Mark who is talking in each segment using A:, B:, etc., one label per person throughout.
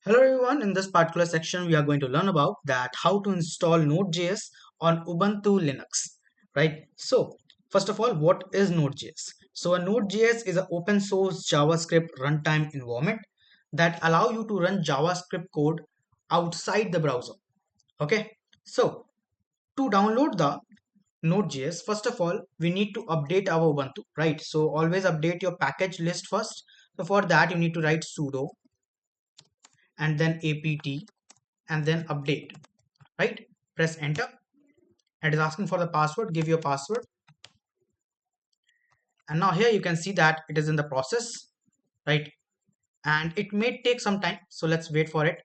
A: Hello everyone, in this particular section we are going to learn about that how to install Node.js on Ubuntu Linux, right? So first of all, what is Node.js? So a Node.js is an open source JavaScript runtime environment that allow you to run JavaScript code outside the browser. Okay, so to download the Node.js, first of all, we need to update our Ubuntu, right? So always update your package list first. So for that, you need to write sudo and then apt and then update, right? Press enter. It is asking for the password. Give your password, and now here you can see that it is in the process, right? And it may take some time, so let's wait for it.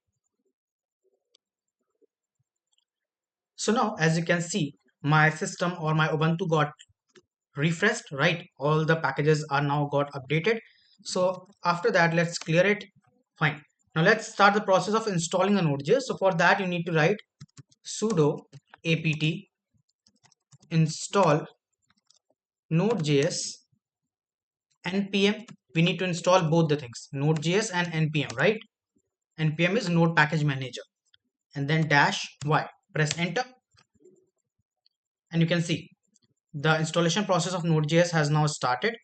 A: So now as you can see, my system or my Ubuntu got refreshed, right? All the packages are now got updated. So after that, let's clear it. Fine. Now let's start the process of installing the Node.js. So for that, you need to write sudo apt install Node.js npm. We need to install both the things, Node.js and npm, right? Npm is node package manager, and then dash y. Press enter, and you can see the installation process of Node.js has now started.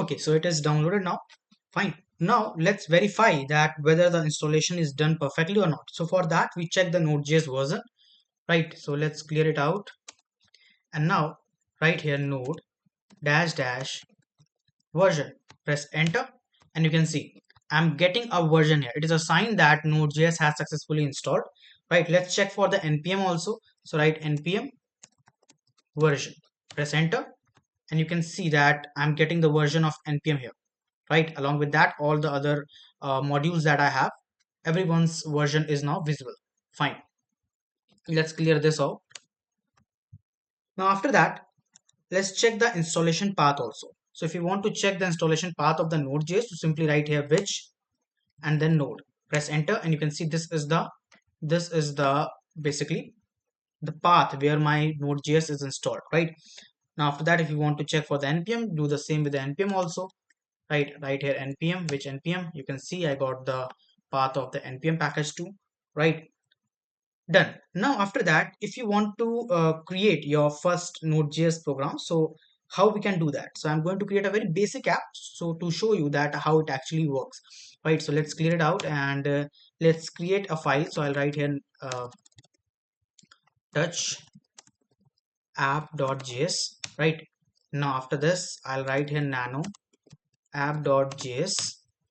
A: Okay, so it is downloaded now. Fine. Now let's verify that whether the installation is done perfectly or not. So for that, we check the Node.js version, right? So let's clear it out, and now right here, node dash dash version. Press enter, and you can see I'm getting a version here. It is a sign that Node.js has successfully installed, right? Let's check for the npm also. So write npm version. Press enter, and you can see that I'm getting the version of npm here, right? Along with that, all the other modules that I have, everyone's version is now visible. Fine. Let's clear this out. Now after that, let's check the installation path also. So if you want to check the installation path of the Node.js, you simply write here which and then node. Press enter, and you can see this is the basically the path where my Node.js is installed, right? Now after that, if you want to check for the npm, do the same with the npm also, right here npm, which npm. You can see I got the path of the npm package too, right? Done. Now after that, if you want to create your first Node.js program, so how we can do that? So I'm going to create a very basic app, so to show you that how it actually works, right? So let's clear it out, and let's create a file. So I'll write here touch app.js, right? Now after this, I'll write here nano app.js,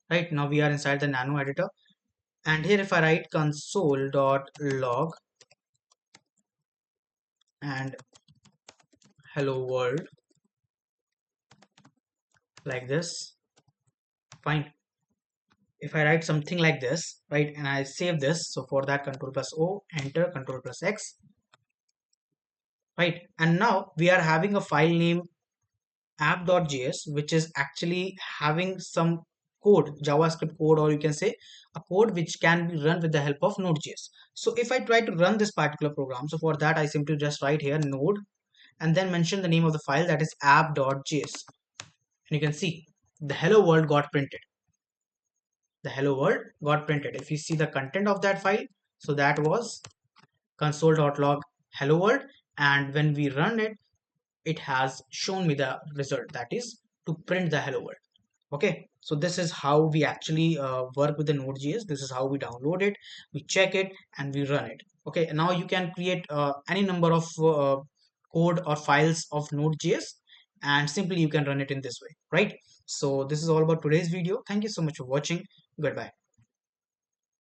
A: right? Now we are inside the nano editor, and here if I write console.log and hello world like this. Fine. If I write something like this, right, and I save this, so for that, control plus O, enter, control plus X, right? And now we are having a file name app.js, which is actually having some code, JavaScript code, or you can say a code which can be run with the help of Node.js. So if I try to run this particular program, so for that, I simply just write here node and then mention the name of the file, that is app.js. And you can see the hello world got printed. The hello world got printed. If you see the content of that file, so that was console.log hello world, and when we run it, it has shown me the result, that is to print the hello world. Okay, so this is how we actually work with the Node.js. This is how we download it, we check it, and we run it. Okay, and now you can create any number of code or files of Node.js, and simply you can run it in this way, right? So this is all about today's video. Thank you so much for watching. Goodbye.